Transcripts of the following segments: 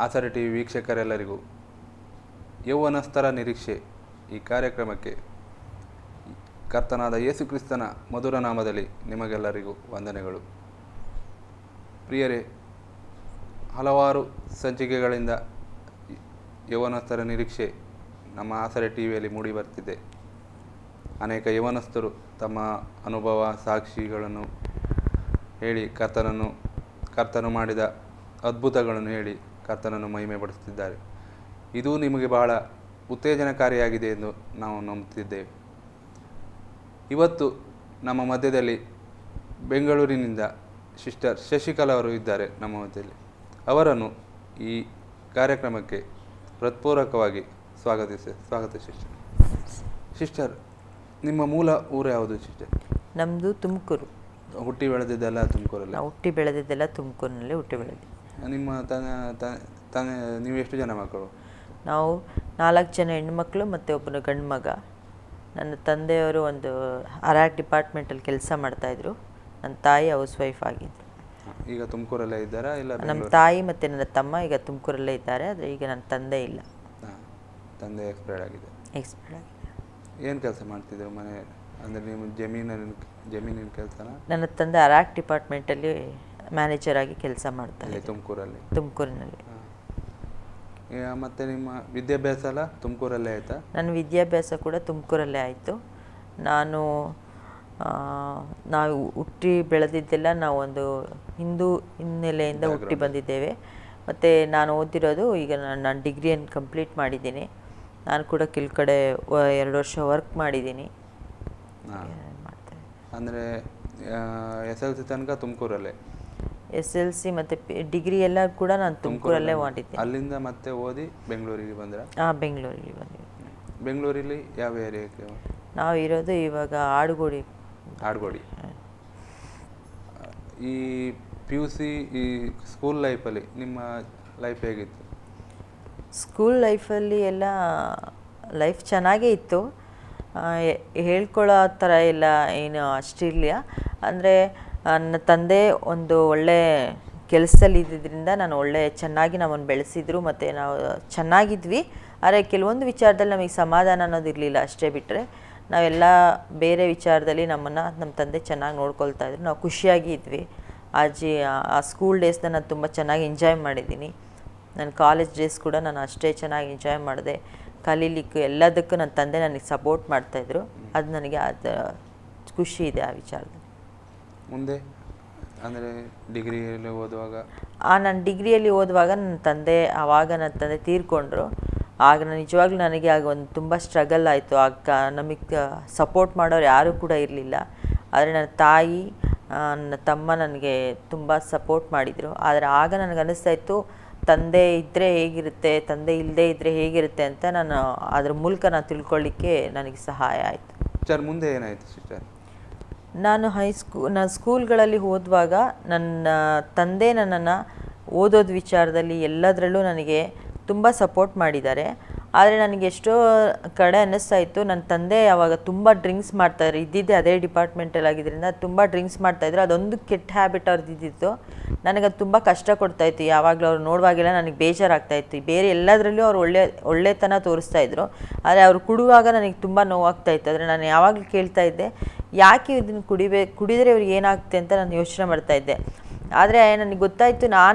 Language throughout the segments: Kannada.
ಆಸರೆ ಟಿವಿ ವೀಕ್ಷಕರೆಲ್ಲರಿಗೂ ಯೌವನಸ್ಥರ ನಿರೀಕ್ಷೆ ಈ ಕಾರ್ಯಕ್ರಮಕ್ಕೆ ಕರ್ತನಾದ ಯೇಸು ಕ್ರಿಸ್ತನ ಮಧುರ ನಾಮದಲ್ಲಿ ನಿಮಗೆಲ್ಲರಿಗೂ ವಂದನೆಗಳು. ಪ್ರಿಯರೇ, ಹಲವಾರು ಸಂಚಿಕೆಗಳಿಂದ ಯೌವನಸ್ಥರ ನಿರೀಕ್ಷೆ ನಮ್ಮ ಆಸರೆ ಟಿವಿಯಲ್ಲಿ ಮೂಡಿ ಬರ್ತಿದೆ. ಅನೇಕ ಯೌವನಸ್ಥರು ತಮ್ಮ ಅನುಭವ ಸಾಕ್ಷಿಗಳನ್ನು ಹೇಳಿ ಕರ್ತನು ಮಾಡಿದ ಅದ್ಭುತಗಳನ್ನು ಹೇಳಿ ಕರ್ತನನ್ನು ಮಹಿಮೆಪಡಿಸುತ್ತಿದ್ದಾರೆ. ಇದು ನಿಮಗೆ ಬಹಳ ಉತ್ತೇಜನಕಾರಿಯಾಗಿದೆ ಎಂದು ನಾವು ನಂಬುತ್ತಿದ್ದೇವೆ. ಇವತ್ತು ನಮ್ಮ ಮಧ್ಯದಲ್ಲಿ ಬೆಂಗಳೂರಿನಿಂದ ಸಿಸ್ಟರ್ ಶಶಿಕಲಾ ಅವರು ಇದ್ದಾರೆ ನಮ್ಮ ಮಧ್ಯದಲ್ಲಿ. ಅವರನ್ನು ಈ ಕಾರ್ಯಕ್ರಮಕ್ಕೆ ಹೃತ್ಪೂರ್ವಕವಾಗಿ ಸ್ವಾಗತ ಸಿಸ್ಟರ್. ನಿಮ್ಮ ಮೂಲ ಊರು ಯಾವುದು ಸಿಸ್ಟರ್? ನಮ್ಮದು ತುಮಕೂರು. ಹುಟ್ಟಿ ಬೆಳೆದಿದ್ದೆಲ್ಲ ತುಮಕೂರಲ್ಲಿ? ಹುಟ್ಟಿ ಬೆಳೆದಿದ್ದೆಲ್ಲ ತುಮಕೂರಿನಲ್ಲಿ ಹುಟ್ಟಿ ಬೆಳೆದಿದ್ದು. ನಿಮ್ಮ ನೀವು ಎಷ್ಟು ಜನ ಮಕ್ಕಳು? ನಾವು 4 ಜನ ಹೆಣ್ಮಕ್ಳು ಮತ್ತು ಒಬ್ಬನು ಗಂಡು ಮಗ. ನನ್ನ ತಂದೆಯವರು ಒಂದು ಆರ್ಟ್ ಡಿಪಾರ್ಟ್ಮೆಂಟಲ್ಲಿ ಕೆಲಸ ಮಾಡ್ತಾಯಿದ್ರು. ನನ್ನ ತಾಯಿ ಹೌಸ್ ವೈಫ್ ಆಗಿದ್ರು. ಈಗ ತುಮಕೂರಲ್ಲೇ ಇದ್ದಾರಾ? ಇಲ್ಲ, ನಮ್ಮ ತಾಯಿ ಮತ್ತು ನನ್ನ ತಮ್ಮ ಈಗ ತುಮಕೂರಲ್ಲೇ ಇದ್ದಾರೆ. ಆದರೆ ಈಗ ನನ್ನ ತಂದೆ ಇಲ್ಲ. ತಂದೆ ಎಕ್ಸ್ಪೈರ್ಡ್ ಆಗಿದೆ. ಏನು ಕೆಲಸ ಮಾಡ್ತಿದ್ರು ಮನೆ? ಅಂದರೆ ನಿಮ್ಮ ಜಮೀನಿನ ಕೆಲಸನ? ನನ್ನ ತಂದೆ ಆರ್ಟ್ ಡಿಪಾರ್ಟ್ಮೆಂಟಲ್ಲಿ ಮ್ಯಾನೇಜರ್ ಆಗಿ ಕೆಲಸ ಮಾಡ್ತಾರೆ ತುಮಕೂರಿನಲ್ಲಿ. ಮತ್ತು ನಿಮ್ಮ ವಿದ್ಯಾಭ್ಯಾಸ ಎಲ್ಲ ತುಮಕೂರಲ್ಲೇ ಆಯಿತಾ? ನನ್ನ ವಿದ್ಯಾಭ್ಯಾಸ ಕೂಡ ತುಮಕೂರಲ್ಲೇ ಆಯಿತು. ನಾವು ಹುಟ್ಟಿ ಬೆಳೆದಿದ್ದೆಲ್ಲ ನಾವು ಒಂದು ಹಿಂದೂ ಹಿನ್ನೆಲೆಯಿಂದ ಹುಟ್ಟಿ ಬಂದಿದ್ದೇವೆ. ಮತ್ತು ನಾನು ಓದಿರೋದು ಈಗ ನಾನು ಡಿಗ್ರಿಯನ್ನು ಕಂಪ್ಲೀಟ್ ಮಾಡಿದ್ದೀನಿ. ನಾನು ಕೂಡ ಕೆಲವು ಕಡೆ 2 ವರ್ಷ ವರ್ಕ್ ಮಾಡಿದ್ದೀನಿ. ಅಂದರೆ SLC ತನಕ ತುಮಕೂರಲ್ಲೇ? SLC ಮತ್ತು ಡಿಗ್ರಿ ಎಲ್ಲ ಕೂಡ ನಾನು ತುಮಕೂರಲ್ಲೇ ಮಾಡಿದ್ದೀನಿ. ಅಲ್ಲಿಂದ ಮತ್ತೆ ಓದಿ ಬೆಂಗಳೂರಿಗೆ ಬಂದರೆ? ಬೆಂಗಳೂರಿಗೆ ಬಂದಿವಿ. ಬೆಂಗಳೂರಲ್ಲಿ ಯಾವ ಏರಿಯಾಕ್ಕೆ? ನಾವು ಇರೋದು ಇವಾಗ ಆಡುಗೋಡಿ. ಈ PUC ಈ ಸ್ಕೂಲ್ ಲೈಫಲ್ಲಿ ನಿಮ್ಮ ಲೈಫ್ ಹೇಗಿತ್ತು? ಸ್ಕೂಲ್ ಲೈಫಲ್ಲಿ ಎಲ್ಲ ಲೈಫ್ ಚೆನ್ನಾಗೇ ಇತ್ತು. ಹೇಳ್ಕೊಳ್ಳೋ ಥರ ಎಲ್ಲ ಏನು ಅಷ್ಟಿರಲಿಲ್ಲ. ಅಂದರೆ ನನ್ನ ತಂದೆ ಒಂದು ಒಳ್ಳೆ ಕೆಲಸದಲ್ಲಿ ಇದ್ದಿದ್ದರಿಂದ ಚೆನ್ನಾಗಿ ನಮ್ಮನ್ನು ಬೆಳೆಸಿದ್ರು ಮತ್ತು ನಾವು ಚೆನ್ನಾಗಿದ್ವಿ. ಆದರೆ ಕೆಲವೊಂದು ವಿಚಾರದಲ್ಲಿ ನಮಗೆ ಸಮಾಧಾನ ಅನ್ನೋದು ಇರಲಿಲ್ಲ. ಅಷ್ಟೇ ಬಿಟ್ಟರೆ ನಾವೆಲ್ಲ ಬೇರೆ ವಿಚಾರದಲ್ಲಿ ನಮ್ಮ ತಂದೆ ಚೆನ್ನಾಗಿ ನೋಡ್ಕೊಳ್ತಾ ಇದ್ರು. ನಾವು ಖುಷಿಯಾಗಿ ಇದ್ವಿ. ಆ ಸ್ಕೂಲ್ ಡೇಸ್ನ ನಾನು ತುಂಬ ಚೆನ್ನಾಗಿ ಎಂಜಾಯ್ ಮಾಡಿದ್ದೀನಿ. ನನ್ನ ಕಾಲೇಜ್ ಡೇಸ್ ಕೂಡ ನಾನು ಅಷ್ಟೇ ಚೆನ್ನಾಗಿ ಎಂಜಾಯ್ ಮಾಡಿದೆ. ಕಲೀಲಿಕ್ಕೆ ಎಲ್ಲದಕ್ಕೂ ನನ್ನ ತಂದೆ ನನಗೆ ಸಪೋರ್ಟ್ ಮಾಡ್ತಾಯಿದ್ರು. ಅದು ನನಗೆ ಖುಷಿ ಇದೆ ಆ ವಿಚಾರದಲ್ಲಿ. ಮುಂದೆ ಅಂದರೆ ಡಿಗ್ರಿಯಲ್ಲಿ ಓದುವಾಗ? ನಾನು ಡಿಗ್ರಿಯಲ್ಲಿ ಓದುವಾಗ ನನ್ನ ತಂದೆ ತೀರ್ಕೊಂಡ್ರು. ಆಗ ನಿಜವಾಗ್ಲೂ ನನಗೆ ಆಗ ಒಂದು ತುಂಬ ಸ್ಟ್ರಗಲ್ ಆಯಿತು. ಆಗ ನಮಗೆ ಸಪೋರ್ಟ್ ಮಾಡೋರು ಯಾರೂ ಕೂಡ ಇರಲಿಲ್ಲ. ಆದರೆ ನನ್ನ ತಾಯಿ ನನ್ನ ತಮ್ಮ ನನಗೆ ತುಂಬ ಸಪೋರ್ಟ್ ಮಾಡಿದರು. ಆದರೆ ಆಗ ನನಗೆ ಅನ್ನಿಸ್ತಾ ಇತ್ತು, ತಂದೆ ಇದ್ದರೆ ಹೇಗಿರುತ್ತೆ, ತಂದೆ ಇಲ್ಲದೇ ಇದ್ದರೆ ಹೇಗಿರುತ್ತೆ ಅಂತ ಅದ್ರ ಮೂಲಕ ನಾನು ತಿಳ್ಕೊಳ್ಳಿಕ್ಕೆ ನನಗೆ ಸಹಾಯ ಆಯಿತು. ಸರ್, ಮುಂದೆ ಏನಾಯಿತು ಸಿಸ್ಟರ್? ನಾನು ಸ್ಕೂಲ್ಗಳಲ್ಲಿ ಓದುವಾಗ ನನ್ನ ತಂದೆ ನನ್ನನ್ನು ಓದೋದು ವಿಚಾರದಲ್ಲಿ ಎಲ್ಲದರಲ್ಲೂ ನನಗೆ ತುಂಬ ಸಪೋರ್ಟ್ ಮಾಡಿದ್ದಾರೆ. ಆದರೆ ನನಗೆ ಎಷ್ಟೋ ಕಡೆ ಅನ್ನಿಸ್ತಾ ಇತ್ತು, ನನ್ನ ತಂದೆ ಯಾವಾಗ ತುಂಬ ಡ್ರಿಂಕ್ಸ್ ಮಾಡ್ತಾಯಿದ್ರು. ಇದ್ದಿದ್ದೆ ಅದೇ ಡಿಪಾರ್ಟ್ಮೆಂಟಲ್ಲಿ ಆಗಿದ್ದರಿಂದ ತುಂಬ ಡ್ರಿಂಕ್ಸ್ ಮಾಡ್ತಾಯಿದ್ರು. ಅದೊಂದು ಕೆಟ್ಟ ಹ್ಯಾಬಿಟ್ ಅವ್ರದ್ದು ಇದ್ದಿತ್ತು. ನನಗದು ತುಂಬ ಕಷ್ಟ ಕೊಡ್ತಾಯಿತ್ತು. ಯಾವಾಗಲೂ ಅವ್ರು ನೋಡುವಾಗೆಲ್ಲ ನನಗೆ ಬೇಜಾರಾಗ್ತಾಯಿತ್ತು. ಬೇರೆ ಎಲ್ಲದರಲ್ಲೂ ಅವ್ರು ಒಳ್ಳೆತನ ತೋರಿಸ್ತಾಯಿದ್ರು. ಆದರೆ ಅವ್ರು ಕುಡುವಾಗ ನನಗೆ ತುಂಬ ನೋವಾಗ್ತಾಯಿತ್ತು. ಆದರೆ ನಾನು ಯಾವಾಗಲೂ ಕೇಳ್ತಾ ಇದ್ದೆ, ಯಾಕೆ ಇದನ್ನು ಕುಡಿದರೆ ಇವ್ರಿಗೆ ಏನಾಗುತ್ತೆ ಅಂತ ನಾನು ಯೋಚನೆ ಮಾಡ್ತಾಯಿದ್ದೆ. ಆದರೆ ನನಗೆ ಗೊತ್ತಾಯಿತು,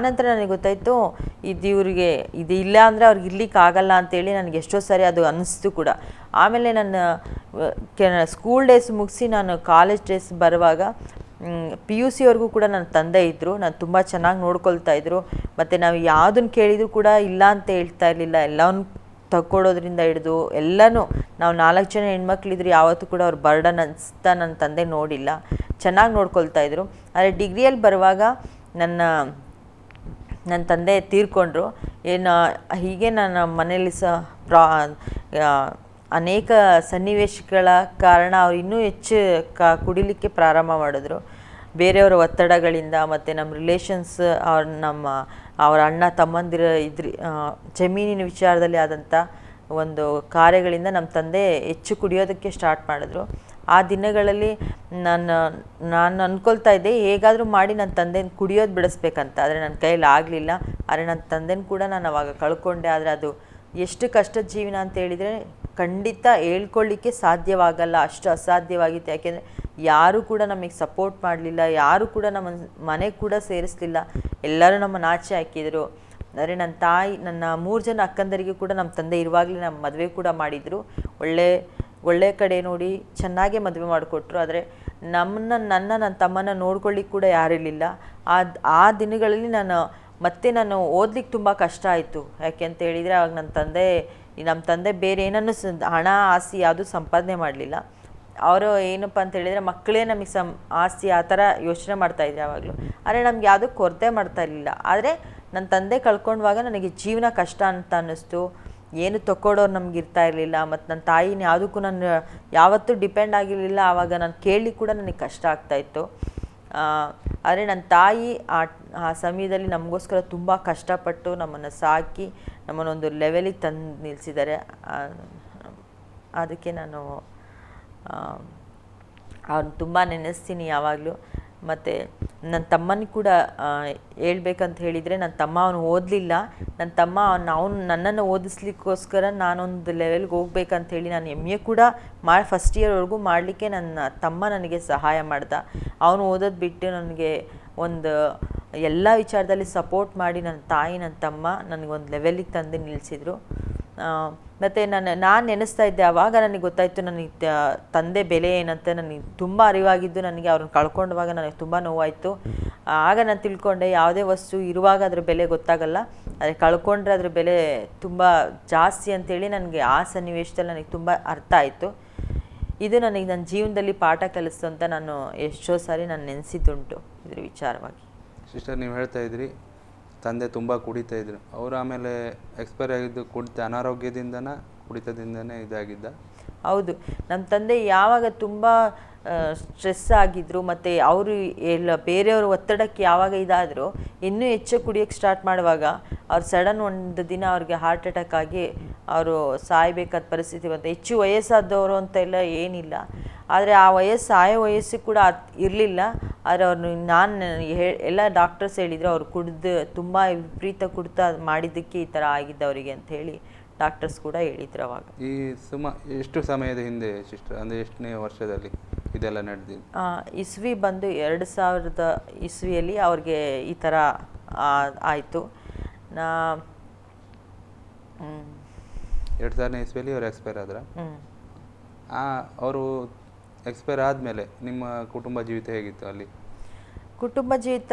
ನನಗೆ ಗೊತ್ತಾಯಿತು ಇವ್ರಿಗೆ ಇದು ಇಲ್ಲ ಅಂದರೆ ಅವ್ರಿಗೆ ಇರ್ಲಿಕ್ಕೆ ಆಗಲ್ಲ ಅಂತೇಳಿ ನನಗೆ ಎಷ್ಟೋ ಸಾರಿ ಅದು ಅನ್ನಿಸ್ತು ಕೂಡ. ಆಮೇಲೆ ನನ್ನ ಸ್ಕೂಲ್ ಡೇಸ್ ಮುಗಿಸಿ ನಾನು ಕಾಲೇಜ್ ಡೇಸ್ ಬರುವಾಗ PUC ಅವ್ರಿಗೂ ಕೂಡ ನನ್ನ ತಂದೆ ಇದ್ದರು. ನಾನು ತುಂಬ ಚೆನ್ನಾಗಿ ನೋಡ್ಕೊಳ್ತಾ ಇದ್ರು. ಮತ್ತು ನಾವು ಯಾವುದನ್ನು ಕೇಳಿದರೂ ಕೂಡ ಇಲ್ಲ ಅಂತ ಹೇಳ್ತಾ ಇರಲಿಲ್ಲ. ಎಲ್ಲವನ್ನು ತಗೊಳ್ಳೋದ್ರಿಂದ ಹಿಡಿದು ಎಲ್ಲನೂ. ನಾವು 4 ಜನ ಹೆಣ್ಮಕ್ಳಿದ್ರು, ಯಾವತ್ತೂ ಕೂಡ ಅವ್ರು ಬರ್ಡನ್ ಅನಿಸ್ತಾ ನನ್ನ ತಂದೆ ನೋಡಿಲ್ಲ. ಚೆನ್ನಾಗಿ ನೋಡ್ಕೊಳ್ತಾ ಇದ್ರು. ಆದರೆ ಡಿಗ್ರಿಯಲ್ಲಿ ಬರುವಾಗ ನನ್ನ ತಂದೆ ತೀರ್ಕೊಂಡ್ರು. ಹೀಗೆ ನನ್ನ ಮನೆಯಲ್ಲಿ ಅನೇಕ ಸನ್ನಿವೇಶಗಳ ಕಾರಣ ಅವ್ರು ಇನ್ನೂ ಹೆಚ್ಚು ಕುಡಿಲಿಕ್ಕೆ ಪ್ರಾರಂಭ ಮಾಡಿದ್ರು. ಬೇರೆಯವರ ಒತ್ತಡಗಳಿಂದ ಮತ್ತು ನಮ್ಮ ರಿಲೇಷನ್ಸ್ ಅವರ ಅಣ್ಣ ತಮ್ಮಂದಿರ ಜಮೀನಿನ ವಿಚಾರದಲ್ಲಿ ಆದಂಥ ಒಂದು ಕಾರ್ಯಗಳಿಂದ ನಮ್ಮ ತಂದೆ ಹೆಚ್ಚು ಕುಡಿಯೋದಕ್ಕೆ ಸ್ಟಾರ್ಟ್ ಮಾಡಿದ್ರು. ಆ ದಿನಗಳಲ್ಲಿ ನಾನು ನಾನು ಅಂದ್ಕೊಳ್ತಾ ಇದ್ದೆ ಹೇಗಾದರೂ ಮಾಡಿ ನನ್ನ ತಂದೆನ ಕುಡಿಯೋದು ಬಿಡಿಸ್ಬೇಕಂತ. ಆದರೆ ನನ್ನ ಕೈಯಲ್ಲಿ ಆಗಲಿಲ್ಲ. ಆದರೆ ನನ್ನ ತಂದೆನ ಕೂಡ ನಾನು ಅವಾಗ ಕಳ್ಕೊಂಡೆ. ಆದರೆ ಅದು ಎಷ್ಟು ಕಷ್ಟದ ಜೀವನ ಅಂತ ಹೇಳಿದರೆ ಖಂಡಿತ ಹೇಳ್ಕೊಳ್ಳಿಕ್ಕೆ ಸಾಧ್ಯವಾಗಲ್ಲ, ಅಷ್ಟು ಅಸಾಧ್ಯವಾಗಿತ್ತು. ಯಾಕೆಂದರೆ ಯಾರೂ ಕೂಡ ನಮಗೆ ಸಪೋರ್ಟ್ ಮಾಡಲಿಲ್ಲ, ಯಾರೂ ಕೂಡ ನಮ್ಮ ಮನೆಗೆ ಕೂಡ ಸೇರಿಸಲಿಲ್ಲ, ಎಲ್ಲರೂ ನಮ್ಮನ್ನು ಆಚೆ ಹಾಕಿದರು. ಅಂದರೆ ನನ್ನ ತಾಯಿ, ನನ್ನ 3 ಜನ ಅಕ್ಕಂದರಿಗೂ ಕೂಡ ನಮ್ಮ ತಂದೆ ಇರುವಾಗಲೇ ನಮ್ಮ ಮದುವೆ ಕೂಡ ಮಾಡಿದರು. ಒಳ್ಳೆ ಕಡೆ ನೋಡಿ ಚೆನ್ನಾಗೇ ಮದುವೆ ಮಾಡಿಕೊಟ್ರು. ಆದರೆ ನನ್ನ ತಮ್ಮನ ನೋಡ್ಕೊಳ್ಳಿಕ್ಕೆ ಕೂಡ ಯಾರಿರಲಿಲ್ಲ. ಆ ದಿನಗಳಲ್ಲಿ ನಾನು ಓದ್ಲಿಕ್ಕೆ ತುಂಬ ಕಷ್ಟ ಆಯಿತು. ಯಾಕೆ ಅಂತ ಹೇಳಿದರೆ ಆವಾಗ ನಮ್ಮ ತಂದೆ ಬೇರೆ ಏನನ್ನು ಹಣ ಆಸ್ತಿ ಯಾವುದೂ ಸಂಪಾದನೆ ಮಾಡಲಿಲ್ಲ. ಅವರು ಏನಪ್ಪ ಅಂತ ಹೇಳಿದರೆ ಮಕ್ಕಳೇ ನಮಗೆ ಆಸ್ತಿ ಆ ಥರ ಯೋಚನೆ ಮಾಡ್ತಾಯಿದ್ರು ಯಾವಾಗಲೂ. ಆದರೆ ನಮ್ಗೆ ಯಾವುದೂ ಕೊರತೆ ಮಾಡ್ತಾ ಇರಲಿಲ್ಲ. ಆದರೆ ನನ್ನ ತಂದೆ ಕಳ್ಕೊಂಡಾಗ ನನಗೆ ಜೀವನ ಕಷ್ಟ ಅಂತ ಅನ್ನಿಸ್ತು. ಏನು ತಕ್ಕೊಡೋರು ನಮ್ಗೆ ಇರ್ತಾ ಇರಲಿಲ್ಲ. ಮತ್ತು ನನ್ನ ತಾಯಿನ ಯಾವುದಕ್ಕೂ ನಾನು ಯಾವತ್ತೂ ಡಿಪೆಂಡ್ ಆಗಿರಲಿಲ್ಲ. ಆವಾಗ ನಾನು ಕೇಳಲಿಕ್ಕೆ ಕೂಡ ನನಗೆ ಕಷ್ಟ ಆಗ್ತಾಯಿತ್ತು. ಆದರೆ ನನ್ನ ತಾಯಿ ಆ ಸಮಯದಲ್ಲಿ ನಮಗೋಸ್ಕರ ತುಂಬ ಕಷ್ಟಪಟ್ಟು ನಮ್ಮನ್ನು ಸಾಕಿ ನಮ್ಮನ್ನೊಂದು ಲೆವೆಲಿಗೆ ತಂದು ನಿಲ್ಲಿಸಿದ್ದಾರೆ. ಅದಕ್ಕೆ ನಾನು ಅವ್ರನ್ನ ತುಂಬ ನೆನೆಸ್ತೀನಿ ಯಾವಾಗಲೂ. ಮತ್ತು ನನ್ನ ತಮ್ಮನಿಗೆ ಕೂಡ ಹೇಳ್ಬೇಕಂತ ಹೇಳಿದರೆ, ನನ್ನ ತಮ್ಮ ಅವನು ಓದಲಿಲ್ಲ. ನನ್ನ ತಮ್ಮ ನನ್ನನ್ನು ಓದಿಸ್ಲಿಕ್ಕೋಸ್ಕರ ನಾನೊಂದು ಲೆವೆಲ್ಗೆ ಹೋಗ್ಬೇಕಂಥೇಳಿ ನಾನು MA ಕೂಡ ಫಸ್ಟ್ ಇಯರ್ವರೆಗೂ ಮಾಡಲಿಕ್ಕೆ ನನ್ನ ತಮ್ಮ ನನಗೆ ಸಹಾಯ ಮಾಡ್ದ. ಅವನು ಓದೋದು ಬಿಟ್ಟು ನನಗೆ ಎಲ್ಲ ವಿಚಾರದಲ್ಲಿ ಸಪೋರ್ಟ್ ಮಾಡಿ ನನ್ನ ತಾಯಿ, ನನ್ನ ತಮ್ಮ ನನಗೊಂದು ಲೆವೆಲಿಗೆ ತಂದು ನಿಲ್ಲಿಸಿದರು. ಮತ್ತು ನಾನು ನೆನೆಸ್ತಾ ಇದ್ದೆ. ಆವಾಗ ನನಗೆ ಗೊತ್ತಾಯಿತು ನನಗೆ ತಂದೆ ಬೆಲೆ ಏನಂತ. ನನಗೆ ತುಂಬ ಅರಿವಾಗಿದ್ದು ನನಗೆ ಅವ್ರನ್ನ ಕಳ್ಕೊಂಡವಾಗ ನನಗೆ ತುಂಬ ನೋವಾಯಿತು. ಆಗ ನಾನು ತಿಳ್ಕೊಂಡೆ, ಯಾವುದೇ ವಸ್ತು ಇರುವಾಗ ಅದ್ರ ಬೆಲೆ ಗೊತ್ತಾಗಲ್ಲ, ಆದರೆ ಕಳ್ಕೊಂಡ್ರೆ ಅದ್ರ ಬೆಲೆ ತುಂಬ ಜಾಸ್ತಿ ಅಂತೇಳಿ ನನಗೆ ಆ ಸನ್ನಿವೇಶದಲ್ಲಿ ನನಗೆ ತುಂಬ ಅರ್ಥ ಆಯಿತು. ಇದು ನನಗೆ ನನ್ನ ಜೀವನದಲ್ಲಿ ಪಾಠ ಕಲಿಸ್ತು ಅಂತ ನಾನು ಎಷ್ಟೋ ಸಾರಿ ನಾನು ನೆನೆಸಿದ್ದುಂಟು ಇದ್ರ ವಿಚಾರವಾಗಿ. ಸಿಸ್ಟರ್, ನೀವು ಹೇಳ್ತಾ ಇದ್ರಿ ತಂದೆ ತುಂಬ ಕುಡಿತಾ ಇದ್ರು. ಅವರು ಆಮೇಲೆ ಎಕ್ಸ್ಪೈರ್ ಆಗಿದ್ದು ಕುಡಿತದಿಂದನೇ ಇದಾಗಿದ್ದ? ಹೌದು. ನಮ್ಮ ತಂದೆ ಯಾವಾಗ ತುಂಬ ಸ್ಟ್ರೆಸ್ ಆಗಿದ್ರು ಮತ್ತು ಅವರು ಬೇರೆಯವ್ರ ಒತ್ತಡಕ್ಕೆ ಯಾವಾಗ ಇದಾದರೂ ಇನ್ನೂ ಹೆಚ್ಚು ಕುಡಿಯೋಕ್ಕೆ ಸ್ಟಾರ್ಟ್ ಮಾಡುವಾಗ ಅವ್ರು ಸಡನ್ ಒಂದು ದಿನ ಅವ್ರಿಗೆ ಹಾರ್ಟ್ ಅಟ್ಯಾಕ್ ಆಗಿ ಅವರು ಸಾಯಬೇಕಾದ ಪರಿಸ್ಥಿತಿ ಬಂತು. ಹೆಚ್ಚು ವಯಸ್ಸಾದವರು ಅಂತ ಎಲ್ಲ ಏನಿಲ್ಲ, ಆದರೆ ಆ ಆಯೋ ವಯಸ್ಸು ಕೂಡ ಇರಲಿಲ್ಲ. ಆದರೆ ಎಲ್ಲ ಡಾಕ್ಟರ್ಸ್ ಹೇಳಿದರು ಅವ್ರು ತುಂಬ ವಿಪರೀತ ಕುಡಿತ ಮಾಡಿದ್ದಕ್ಕೆ ಈ ಥರ ಆಗಿದ್ದವರಿಗೆ ಅಂತ ಹೇಳಿ ಡಾಕ್ಟರ್ಸ್ ಕೂಡ ಹೇಳಿದ್ರು ಅವಾಗ. ಈ ಎಷ್ಟು ಸಮಯದ ಹಿಂದೆ ಸಿಸ್ಟರ್, ಅಂದರೆ ಎಷ್ಟನೇ ವರ್ಷದಲ್ಲಿ ಇದೆಲ್ಲ ನಡೆದಿದ್ದು? ಇಸ್ವಿ ಬಂದು 2000 ಇಸ್ವಿಯಲ್ಲಿ ಅವ್ರಿಗೆ ಈ ಥರ ಆಯಿತು. 2000ನೇ ಇಸ್ವಿಯಲ್ಲಿ ಅವ್ರು ಎಕ್ಸ್ಪೈರ್ ಆದ್ರ? ಅವರು ಎಕ್ಸ್ಪೈರ್ ಆದಮೇಲೆ ನಿಮ್ಮ ಕುಟುಂಬ ಜೀವಿತ ಹೇಗಿತ್ತು ಅಲ್ಲಿ? ಕುಟುಂಬ ಜೀವಿತ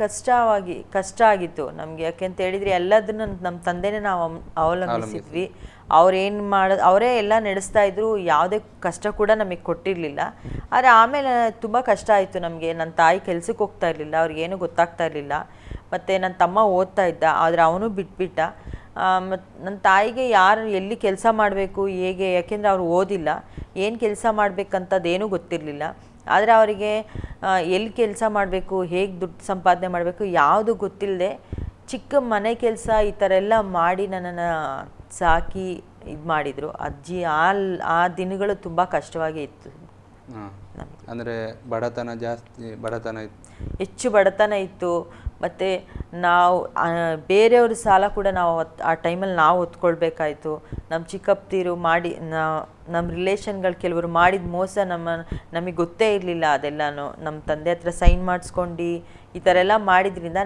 ಕಷ್ಟ ಆಗಿತ್ತು ನಮಗೆ. ಯಾಕೆಂತ ಹೇಳಿದರೆ ಎಲ್ಲದನ್ನು ನಮ್ಮ ತಂದೆನೇ ನಾವು ಅವಲಂಬಿಸಿದ್ವಿ. ಅವರೇ ಎಲ್ಲ ನಡೆಸ್ತಾ ಇದ್ರು, ಯಾವುದೇ ಕಷ್ಟ ಕೂಡ ನಮಗೆ ಕೊಟ್ಟಿರಲಿಲ್ಲ. ಆದರೆ ಆಮೇಲೆ ತುಂಬ ಕಷ್ಟ ಆಯಿತು ನಮಗೆ. ನನ್ನ ತಾಯಿ ಕೆಲ್ಸಕ್ಕೆ ಹೋಗ್ತಾ ಇರಲಿಲ್ಲ, ಅವ್ರಿಗೇನು ಗೊತ್ತಾಗ್ತಾ ಇರಲಿಲ್ಲ. ಮತ್ತು ನನ್ನ ತಮ್ಮ ಓದ್ತಾ ಇದ್ದ, ಆದರೆ ಅವನು ಬಿಟ್ಬಿಟ್ಟ. ಮತ್ತು ನನ್ನ ತಾಯಿಗೆ ಎಲ್ಲಿ ಕೆಲಸ ಮಾಡಬೇಕು ಹೇಗೆ, ಯಾಕೆಂದರೆ ಅವ್ರು ಓದಿಲ್ಲ, ಏನು ಕೆಲಸ ಮಾಡಬೇಕಂತದ್ದೇನೂ ಗೊತ್ತಿರಲಿಲ್ಲ. ಆದರೆ ಅವರಿಗೆ ಎಲ್ಲಿ ಕೆಲಸ ಮಾಡಬೇಕು, ಹೇಗೆ ದುಡ್ಡು ಸಂಪಾದನೆ ಮಾಡಬೇಕು ಯಾವುದು ಗೊತ್ತಿಲ್ಲದೆ ಚಿಕ್ಕ ಮನೆ ಕೆಲಸ ಈ ಥರ ಎಲ್ಲ ಮಾಡಿ ನನ್ನನ್ನು ಸಾಕಿ ಇದು ಮಾಡಿದರು. ಅಜ್ಜಿ ಆ ದಿನಗಳು ತುಂಬ ಕಷ್ಟವಾಗೇ ಇತ್ತು. ಅಂದರೆ ಹೆಚ್ಚು ಬಡತನ ಇತ್ತು. ಮತ್ತು ನಾವು ಬೇರೆಯವ್ರ ಸಾಲ ಕೂಡ ನಾವು ಆ ಟೈಮಲ್ಲಿ ನಾವು ಹೊತ್ಕೊಳ್ಬೇಕಾಯ್ತು. ನಮ್ಮ ಚಿಕ್ಕಪ್ಪದಿರು ನಮ್ಮ ರಿಲೇಷನ್ಗಳು ಕೆಲವರು ಮಾಡಿದ ಮೋಸ ನಮಗೆ ಗೊತ್ತೇ ಇರಲಿಲ್ಲ. ಅದೆಲ್ಲನೂ ನಮ್ಮ ತಂದೆ ಹತ್ರ ಸೈನ್ ಮಾಡಿಸ್ಕೊಂಡು ಈ ಥರ ಎಲ್ಲ ಮಾಡಿದ್ರಿಂದ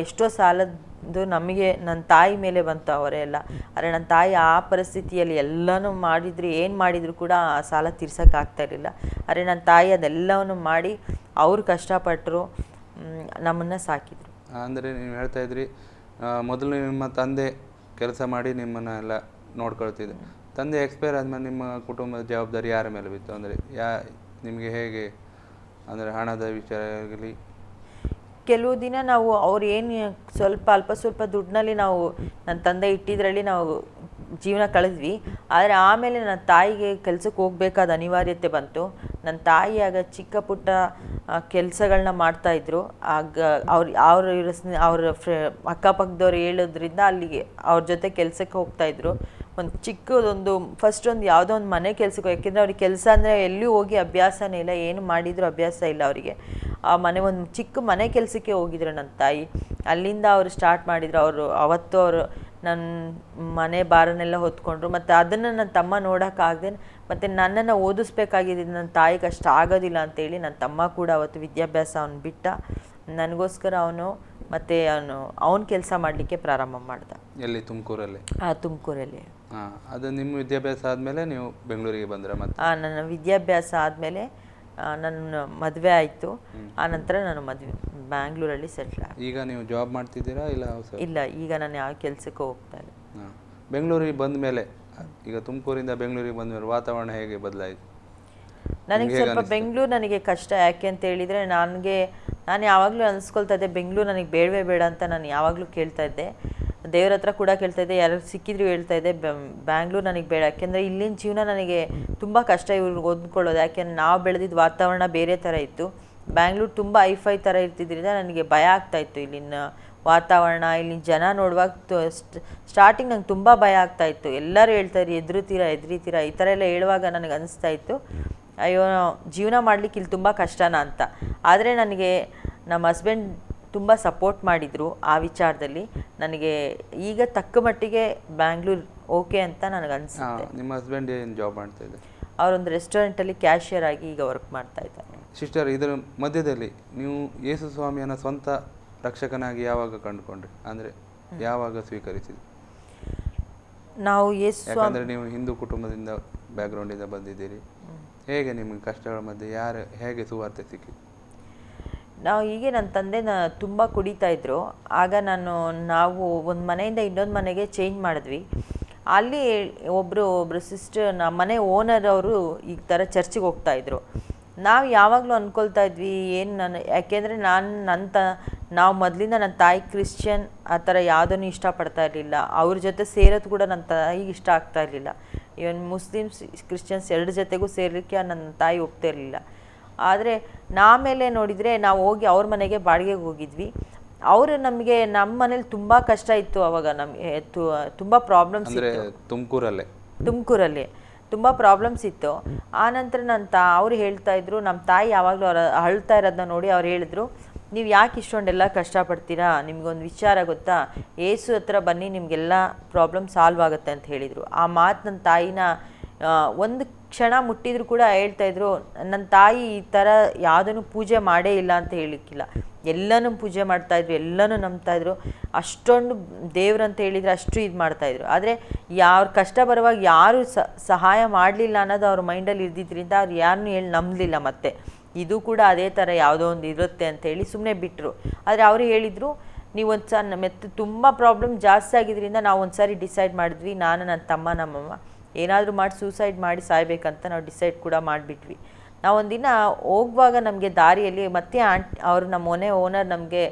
ಎಷ್ಟೋ ಸಾಲದ್ದು ನನ್ನ ತಾಯಿ ಮೇಲೆ ಬಂತು ಅವರೆಲ್ಲ. ಆದರೆ ನನ್ನ ತಾಯಿ ಆ ಪರಿಸ್ಥಿತಿಯಲ್ಲಿ ಎಲ್ಲನೂ ಏನು ಮಾಡಿದ್ರು ಕೂಡ ಆ ಸಾಲ ತೀರ್ಸೋಕ್ಕಾಗ್ತಾ ಇರಲಿಲ್ಲ. ಆದರೆ ನನ್ನ ತಾಯಿ ಅದೆಲ್ಲವನ್ನು ಮಾಡಿ ಅವರು ಕಷ್ಟಪಟ್ಟರು, ನಮ್ಮನ್ನು ಸಾಕಿದರು. ಅಂದರೆ ನೀವು ಹೇಳ್ತಾ ಇದ್ರಿ ಮೊದಲು ನಿಮ್ಮ ತಂದೆ ಕೆಲಸ ಮಾಡಿ ನಿಮ್ಮನ್ನು ಎಲ್ಲ ನೋಡ್ಕೊಳ್ತಿದ್ದೆ. ತಂದೆ ಎಕ್ಸ್ಪೈರ್ ಆದಮೇಲೆ ನಿಮ್ಮ ಕುಟುಂಬದ ಜವಾಬ್ದಾರಿ ಯಾರ ಮೇಲೆ ಬಿತ್ತು? ಅಂದರೆ ನಿಮಗೆ ಹೇಗೆ, ಅಂದರೆ ಹಣದ ವಿಚಾರ ಆಗಲಿ? ಕೆಲವು ದಿನ ನಾವು ಅವ್ರು ಏನು ಅಲ್ಪ ಸ್ವಲ್ಪ ದುಡ್ಡಿನಲ್ಲಿ ನಾವು ನನ್ನ ತಂದೆ ಇಟ್ಟಿದ್ರಲ್ಲಿ ನಾವು ಜೀವನ ಕಳೆದ್ವಿ. ಆದರೆ ಆಮೇಲೆ ನನ್ನ ತಾಯಿಗೆ ಕೆಲಸಕ್ಕೆ ಹೋಗ್ಬೇಕಾದ ಅನಿವಾರ್ಯತೆ ಬಂತು. ನನ್ನ ತಾಯಿ ಆಗ ಚಿಕ್ಕ ಪುಟ್ಟ ಕೆಲಸಗಳನ್ನ ಮಾಡ್ತಾಯಿದ್ರು. ಆಗ ಅವ್ರ ಅಕ್ಕಪಕ್ಕದವ್ರು ಹೇಳೋದ್ರಿಂದ ಅಲ್ಲಿಗೆ ಅವ್ರ ಜೊತೆ ಕೆಲಸಕ್ಕೆ ಹೋಗ್ತಾಯಿದ್ರು. ಒಂದು ಚಿಕ್ಕದೊಂದು ಫಸ್ಟ್ ಒಂದು ಯಾವುದೋ ಒಂದು ಮನೆ ಕೆಲಸಕ್ಕೆ, ಯಾಕೆಂದರೆ ಅವ್ರಿಗೆ ಕೆಲಸ ಅಂದರೆ ಎಲ್ಲಿಯೂ ಹೋಗಿ ಅಭ್ಯಾಸನೇ ಇಲ್ಲ, ಏನು ಮಾಡಿದರೂ ಅಭ್ಯಾಸ ಇಲ್ಲ ಅವರಿಗೆ. ಆ ಮನೆ ಒಂದು ಚಿಕ್ಕ ಮನೆ ಕೆಲಸಕ್ಕೆ ಹೋಗಿದ್ರು ನನ್ನ ತಾಯಿ. ಅಲ್ಲಿಂದ ಅವರು ಸ್ಟಾರ್ಟ್ ಮಾಡಿದ್ರು. ಅವತ್ತು ಅವರು ನನ್ನ ಮನೆ ಭಾರನೆಲ್ಲ ಹೊತ್ಕೊಂಡ್ರು. ಮತ್ತು ಅದನ್ನು ನನ್ನ ತಮ್ಮ ನೋಡೋಕ್ಕಾಗದೆ ಮತ್ತು ನನ್ನನ್ನು ಓದಿಸ್ಬೇಕಾಗಿದ್ದು ನನ್ನ ತಾಯಿಗೆ ಅಷ್ಟು ಆಗೋದಿಲ್ಲ ಅಂತೇಳಿ ನನ್ನ ತಮ್ಮ ಕೂಡ ಅವತ್ತು ವಿದ್ಯಾಭ್ಯಾಸ ಅವನು ಬಿಟ್ಟ. ನನಗೋಸ್ಕರ ಅವನು ಮತ್ತು ಅವನ ಕೆಲಸ ಮಾಡಲಿಕ್ಕೆ ಪ್ರಾರಂಭ ಮಾಡ್ದ. ಎಲ್ಲಿ? ತುಮಕೂರಲ್ಲಿ? ತುಮಕೂರಲ್ಲಿ. ಅದು ನಿಮ್ಮ ವಿದ್ಯಾಭ್ಯಾಸ ಆದಮೇಲೆ ನೀವು ಬೆಂಗಳೂರಿಗೆ ಬಂದ್ರೆ? ಮತ್ತೆ ನನ್ನ ವಿದ್ಯಾಭ್ಯಾಸ ಆದಮೇಲೆ ನನ್ನ ಮದುವೆ ಆಯಿತು. ಆನಂತರ ನಾನು ಬ್ಯಾಂಗ್ಳೂರಲ್ಲಿ ಸೆಟ್ಲ್ ಆಗಿ. ಈಗ ನೀವು ಜಾಬ್ ಮಾಡ್ತಿದ್ದೀರಾ ಇಲ್ಲ? ಇಲ್ಲ, ಈಗ ನಾನು ಯಾವ ಕೆಲಸಕ್ಕೂ ಹೋಗ್ತಾ ಇಲ್ಲ. ಬೆಂಗಳೂರಿಗೆ ಬಂದ ಮೇಲೆ, ಈಗ ತುಮಕೂರಿಂದ ಬೆಂಗಳೂರಿಗೆ ಬಂದ ಮೇಲೆ ವಾತಾವರಣ ಹೇಗೆ ಬದಲಾಯಿತು? ನನಗೆ ಸ್ವಲ್ಪ ಬೆಂಗಳೂರು ನನಗೆ ಕಷ್ಟ. ಯಾಕೆ ಅಂತ ಹೇಳಿದರೆ ನಾನು ಯಾವಾಗಲೂ ಅನಿಸ್ಕೊಳ್ತಾ ಇದ್ದೆ ಬೆಂಗಳೂರು ನನಗೆ ಬೇಡವೇ ಬೇಡ ಅಂತ ನಾನು ಯಾವಾಗಲೂ ಕೇಳ್ತಾ ಇದ್ದೆ. ದೇವ್ರ ಹತ್ರ ಕೂಡ ಕೇಳ್ತಾ ಇದ್ದೆ, ಯಾರು ಸಿಕ್ಕಿದ್ರು ಹೇಳ್ತಾ ಇದ್ದೆ ಬ್ಯಾಂಗ್ಳೂರು ನನಗೆ ಬೇಡ. ಯಾಕೆಂದರೆ ಇಲ್ಲಿನ ಜೀವನ ನನಗೆ ತುಂಬ ಕಷ್ಟ ಇವ್ರಿಗೆ ಹೊಂದ್ಕೊಳ್ಳೋದು. ಯಾಕೆಂದರೆ ನಾವು ಬೆಳೆದಿದ್ದ ವಾತಾವರಣ ಬೇರೆ ಥರ ಇತ್ತು. ಬ್ಯಾಂಗ್ಳೂರು ತುಂಬ ಐಫೈ ಥರ ಇರ್ತಿದ್ರಿಂದ ನನಗೆ ಭಯ ಆಗ್ತಾಯಿತ್ತು. ಇಲ್ಲಿನ ವಾತಾವರಣ, ಇಲ್ಲಿನ ಜನ ನೋಡುವಾಗ ಸ್ಟಾರ್ಟಿಂಗ್ ನಂಗೆ ತುಂಬ ಭಯ ಆಗ್ತಾಯಿತ್ತು. ಎಲ್ಲರೂ ಹೇಳ್ತಾಯಿದ್ರು ಎದುರಿತೀರಾ ಈ ಥರ ಎಲ್ಲ ಹೇಳುವಾಗ ನನಗೆ ಅನಿಸ್ತಾ ಇತ್ತು, ಅಯ್ಯೋ ಜೀವನ ಮಾಡಲಿಕ್ಕೆ ಇಲ್ಲಿ ತುಂಬ ಕಷ್ಟನಾ ಅಂತ. ಆದರೆ ನನಗೆ ನಮ್ಮ ಹಸ್ಬೆಂಡ್ ತುಂಬ ಸಪೋರ್ಟ್ ಮಾಡಿದರು ಆ ವಿಚಾರದಲ್ಲಿ. ನನಗೆ ಈಗ ತಕ್ಕ ಮಟ್ಟಿಗೆ ಬ್ಯಾಂಗ್ಳೂರು ಓಕೆ ಅಂತ ನನಗೆ ಅನಿಸುತ್ತೆ. ನಿಮ್ಮ ಹಸ್ಬೆಂಡ್ ಏನು ಜಾಬ್ ಮಾಡ್ತಾ ಇದ್ದಾರೆ? ಅವರೊಂದು ರೆಸ್ಟೋರೆಂಟಲ್ಲಿ ಕ್ಯಾಶಿಯರ್ ಆಗಿ ಈಗ ವರ್ಕ್ ಮಾಡ್ತಾ ಇದ್ದಾರೆ. ಸಿಸ್ಟರ್, ಇದರ ಮಧ್ಯದಲ್ಲಿ ನೀವು ಯೇಸು ಸ್ವಾಮಿಯನ್ನು ಸ್ವಂತ ರಕ್ಷಕನಾಗಿ ಯಾವಾಗ ಕಂಡುಕೊಂಡ್ರಿ? ಅಂದರೆ ಯಾವಾಗ ಸ್ವೀಕರಿಸಿದ್ರಿ? ನಾವು ಯಾಕಂದರೆ ನೀವು ಹಿಂದೂ ಕುಟುಂಬದಿಂದ ಬ್ಯಾಕ್ಗ್ರೌಂಡಿಂದ ಬಂದಿದ್ದೀರಿ. ಹೇಗೆ ನಿಮಗೆ ಕಷ್ಟಗಳ ಮಧ್ಯೆ ಹೇಗೆ ಸುವಾರ್ತೆ ಸಿಕ್ಕಿತು? ನಾವು ಹೀಗೆ ನನ್ನ ತಂದೆ ತುಂಬ ಕುಡಿತಾ ಇದ್ರು. ಆಗ ನಾವು ಒಂದು ಮನೆಯಿಂದ ಇನ್ನೊಂದು ಮನೆಗೆ ಚೇಂಜ್ ಮಾಡಿದ್ವಿ. ಅಲ್ಲಿ ಒಬ್ಬರು ಸಿಸ್ಟರ್, ನಮ್ಮ ಮನೆ ಓನರ್ ಅವರು ಈ ಥರ ಚರ್ಚಿಗೆ ಹೋಗ್ತಾಯಿದ್ರು. ನಾವು ಯಾವಾಗಲೂ ಅಂದ್ಕೊಳ್ತಾ ಇದ್ವಿ ಯಾಕೆಂದರೆ ನಾವು ಮೊದಲಿಂದ ನನ್ನ ತಾಯಿ ಕ್ರಿಶ್ಚಿಯನ್ ಆ ಥರ ಯಾವುದನ್ನು ಇಷ್ಟಪಡ್ತಾ ಇರಲಿಲ್ಲ. ಅವ್ರ ಜೊತೆ ಸೇರೋದು ಕೂಡ ನನ್ನ ತಾಯಿಗೆ ಇಷ್ಟ ಆಗ್ತಾ ಇರಲಿಲ್ಲ. ಇವನ್ ಮುಸ್ಲಿಮ್ಸ್ ಕ್ರಿಶ್ಚಿಯನ್ಸ್ ಎರಡು ಜೊತೆಗೂ ಸೇರಲಿಕ್ಕೆ ನನ್ನ ತಾಯಿ ಒಪ್ತಾ ಇರಲಿಲ್ಲ. ಆದರೆ ಆಮೇಲೆ ನೋಡಿದರೆ ನಾವು ಹೋಗಿ ಅವ್ರ ಮನೆಗೆ ಬಾಡಿಗೆಗೆ ಹೋಗಿದ್ವಿ. ಅವರು ನಮ್ಮ ಮನೇಲಿ ತುಂಬ ಕಷ್ಟ ಇತ್ತು. ಅವಾಗ ನಮಗೆ ತುಂಬ ಪ್ರಾಬ್ಲಮ್ಸ್ ಇತ್ತು. ತುಮಕೂರಲ್ಲಿ ತುಂಬ ಪ್ರಾಬ್ಲಮ್ಸ್ ಇತ್ತು. ಆನಂತರ ಅವ್ರು ಹೇಳ್ತಾ ಇದ್ರು, ನಮ್ಮ ತಾಯಿ ಯಾವಾಗಲೂ ಅಳ್ತಾ ಇರೋದನ್ನ ನೋಡಿ ಅವ್ರು ಹೇಳಿದ್ರು, ನೀವು ಯಾಕೆ ಇಷ್ಟೊಂದೆಲ್ಲ ಕಷ್ಟಪಡ್ತೀರಾ? ನಿಮಗೊಂದು ವಿಚಾರ ಗೊತ್ತಾ, ಏಸು ಹತ್ರ ಬನ್ನಿ, ನಿಮಗೆಲ್ಲ ಪ್ರಾಬ್ಲಮ್ ಸಾಲ್ವ್ ಆಗುತ್ತೆ ಅಂತ ಹೇಳಿದರು. ಆ ಮಾತು ನನ್ನ ತಾಯಿನ ಒಂದು ಕ್ಷಣ ಮುಟ್ಟಿದ್ರು ಕೂಡ ಹೇಳ್ತಾಯಿದ್ರು. ನನ್ನ ತಾಯಿ ಈ ಥರ ಯಾವುದನ್ನು ಪೂಜೆ ಮಾಡೇ ಇಲ್ಲ ಅಂತ ಹೇಳಲಿಕ್ಕಿಲ್ಲ, ಎಲ್ಲನೂ ಪೂಜೆ ಮಾಡ್ತಾಯಿದ್ರು, ಎಲ್ಲನೂ ನಂಬ್ತಾಯಿದ್ರು. ಅಷ್ಟೊಂದು ದೇವ್ರಂತ ಹೇಳಿದರೆ ಅಷ್ಟು ಇದು ಮಾಡ್ತಾಯಿದ್ರು. ಆದರೆ ಕಷ್ಟ ಬರುವಾಗ ಯಾರು ಸಹಾಯ ಮಾಡಲಿಲ್ಲ ಅನ್ನೋದು ಅವ್ರ ಮೈಂಡಲ್ಲಿ ಇದ್ದಿದ್ದರಿಂದ ಅವ್ರು ಯಾರನ್ನೂ ನಂಬಲಿಲ್ಲ. ಮತ್ತೆ ಇದು ಕೂಡ ಅದೇ ಥರ ಯಾವುದೋ ಒಂದು ಇರುತ್ತೆ ಅಂತೇಳಿ ಸುಮ್ಮನೆ ಬಿಟ್ಟರು. ಆದರೆ ಅವರು ಹೇಳಿದರು, ನೀವು ಮತ್ತೆ ತುಂಬ ಪ್ರಾಬ್ಲಮ್ ಜಾಸ್ತಿ ಆಗಿದ್ದರಿಂದ ನಾವು ಒಂದು ಸಾರಿ ಡಿಸೈಡ್ ಮಾಡಿದ್ವಿ, ನಾನು ನನ್ನ ತಮ್ಮ ನಮ್ಮಮ್ಮ ಏನಾದರೂ ಮಾಡಿ ಸೂಸೈಡ್ ಮಾಡಿ ಸಾಯ್ಬೇಕಂತ ನಾವು ಡಿಸೈಡ್ ಕೂಡ ಮಾಡಿಬಿಟ್ವಿ. ನಾವು ಒಂದಿನ ಹೋಗುವಾಗ ನಮಗೆ ದಾರಿಯಲ್ಲಿ ಮತ್ತೆ ಅವರು ನಮ್ಮ ಮನೆ ಓನರ್ ನಮಗೆ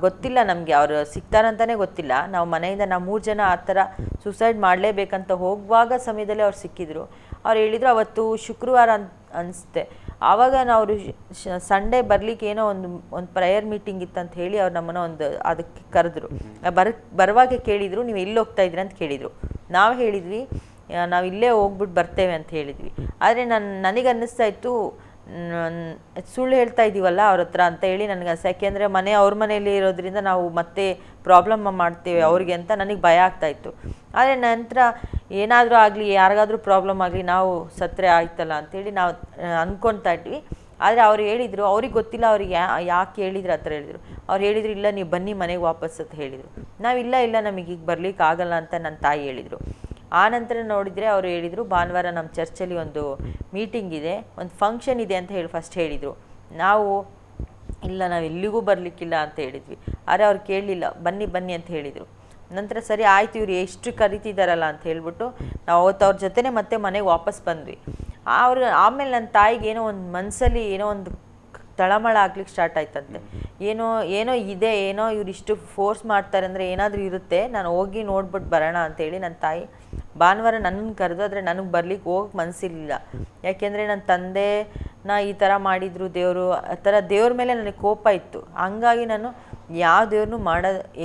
ಗೊತ್ತಿಲ್ಲ, ನಮಗೆ ಅವರು ಸಿಗ್ತಾರಂತಲೇ ಗೊತ್ತಿಲ್ಲ. ನಾವು ಮನೆಯಿಂದ ನಾವು 3 ಜನ ಆ ಥರ ಸೂಸೈಡ್ ಮಾಡಲೇಬೇಕಂತ ಹೋಗುವಾಗ ಸಮಯದಲ್ಲಿ ಅವ್ರು ಸಿಕ್ಕಿದ್ರು. ಅವ್ರು ಹೇಳಿದರು, ಅವತ್ತು ಶುಕ್ರವಾರ ಅನಿಸುತ್ತೆ. ಆವಾಗ ನಾವು ಸಂಡೇ ಬರಲಿಕ್ಕೆ ಏನೋ ಒಂದು ಪ್ರೇಯರ್ ಮೀಟಿಂಗ್ ಇತ್ತಂತ ಹೇಳಿ ಅವ್ರು ನಮ್ಮನ್ನು ಅದಕ್ಕೆ ಕರೆದ್ರು. ಬರುವಾಗ ಕೇಳಿದರು, ನೀವು ಎಲ್ಲಿ ಹೋಗ್ತಾ ಇದ್ರಿ ಅಂತ ಕೇಳಿದರು. ನಾವು ಹೇಳಿದ್ವಿ, ನಾವು ಇಲ್ಲೇ ಹೋಗ್ಬಿಟ್ಟು ಬರ್ತೇವೆ ಅಂತ ಹೇಳಿದ್ವಿ. ಆದರೆ ನನಗೆ ಅನ್ನಿಸ್ತಾ ಇತ್ತು, ಸುಳ್ಳು ಹೇಳ್ತಾ ಇದ್ದೀವಲ್ಲ ಅವ್ರ ಹತ್ರ ಅಂತ ಹೇಳಿ ನನಗೆ ಯಾಕೆಂದರೆ ಅವ್ರ ಮನೆಯಲ್ಲಿ ಇರೋದ್ರಿಂದ ನಾವು ಮತ್ತೆ ಪ್ರಾಬ್ಲಮ್ ಮಾಡ್ತೇವೆ ಅವ್ರಿಗೆ ಅಂತ ನನಗೆ ಭಯ ಆಗ್ತಾಯಿತ್ತು. ಆದರೆ ನಂತರ ಏನಾದರೂ ಆಗಲಿ, ಯಾರಿಗಾದ್ರೂ ಪ್ರಾಬ್ಲಮ್ ಆಗಲಿ, ನಾವು ಸತ್ತರೆ ಆಯ್ತಲ್ಲ ಅಂಥೇಳಿ ನಾವು ಅಂದ್ಕೊಳ್ತಾ ಇದ್ವಿ. ಆದರೆ ಅವ್ರು ಹೇಳಿದರು, ಅವ್ರಿಗೆ ಗೊತ್ತಿಲ್ಲ ಅವ್ರಿಗೆ ಯಾಕೆ ಹೇಳಿದ್ರು ಆ ಥರ ಹೇಳಿದರು. ಅವ್ರು ಹೇಳಿದರು, ಇಲ್ಲ ನೀವು ಬನ್ನಿ ಮನೆಗೆ ವಾಪಸ್ ಅಂತ ಹೇಳಿದರು. ನಾವಿಲ್ಲ ನಮಗೆ ಈಗ ಬರಲಿಕ್ಕೆ ಆಗಲ್ಲ ಅಂತ ನನ್ನ ತಾಯಿ ಹೇಳಿದರು. ಆ ನಂತರ ನೋಡಿದರೆ ಅವರು ಹೇಳಿದರು, ಭಾನುವಾರ ನಮ್ಮ ಚರ್ಚಲ್ಲಿ ಒಂದು ಮೀಟಿಂಗ್ ಇದೆ, ಒಂದು ಫಂಕ್ಷನ್ ಇದೆ ಅಂತ ಫಸ್ಟ್ ಹೇಳಿದರು. ನಾವು ನಾವು ಎಲ್ಲಿಗೂ ಬರಲಿಕ್ಕಿಲ್ಲ ಅಂತ ಹೇಳಿದ್ವಿ. ಆದರೆ ಅವ್ರು ಕೇಳಲಿಲ್ಲ, ಬನ್ನಿ ಅಂತ ಹೇಳಿದರು. ನಂತರ ಸರಿ ಆಯಿತು, ಇವ್ರು ಎಷ್ಟು ಕರಿತಿದ್ದಾರಲ್ಲ ಅಂತ ಹೇಳ್ಬಿಟ್ಟು ನಾವು ಅವತ್ತು ಅವ್ರ ಜೊತೆನೇ ಮತ್ತೆ ಮನೆಗೆ ವಾಪಸ್ ಬಂದ್ವಿ. ಆಮೇಲೆ ನನ್ನ ತಾಯಿಗೆ ಏನೋ ಒಂದು ಮನಸ್ಸಲ್ಲಿ ಏನೋ ಒಂದು ತಳಮಳ ಆಗ್ಲಿಕ್ಕೆ ಸ್ಟಾರ್ಟ್ ಆಯ್ತಂತೆ. ಏನೋ ಇದೆ, ಇವ್ರು ಇಷ್ಟು ಫೋರ್ಸ್ ಮಾಡ್ತಾರೆ ಅಂದರೆ ಏನಾದರೂ ಇರುತ್ತೆ, ನಾನು ಹೋಗಿ ನೋಡ್ಬಿಟ್ಟು ಬರೋಣ ಅಂತೇಳಿ ನನ್ನ ತಾಯಿ ಭಾನುವಾರ ನನ್ನನ್ನು ಕರೆದು. ಆದರೆ ನನಗೆ ಬರ್ಲಿಕ್ಕೆ ಹೋಗಕ್ಕೆ ಮನಸ್ಸಿರಲಿಲ್ಲ. ಯಾಕೆಂದರೆ ನನ್ನ ತಂದೆನ ಈ ಥರ ಮಾಡಿದರು ದೇವರು, ಆ ಥರ ದೇವ್ರ ಮೇಲೆ ನನಗೆ ಕೋಪ ಇತ್ತು. ಹಂಗಾಗಿ ನಾನು ಯಾವ ದೇವ್ರನ್ನೂ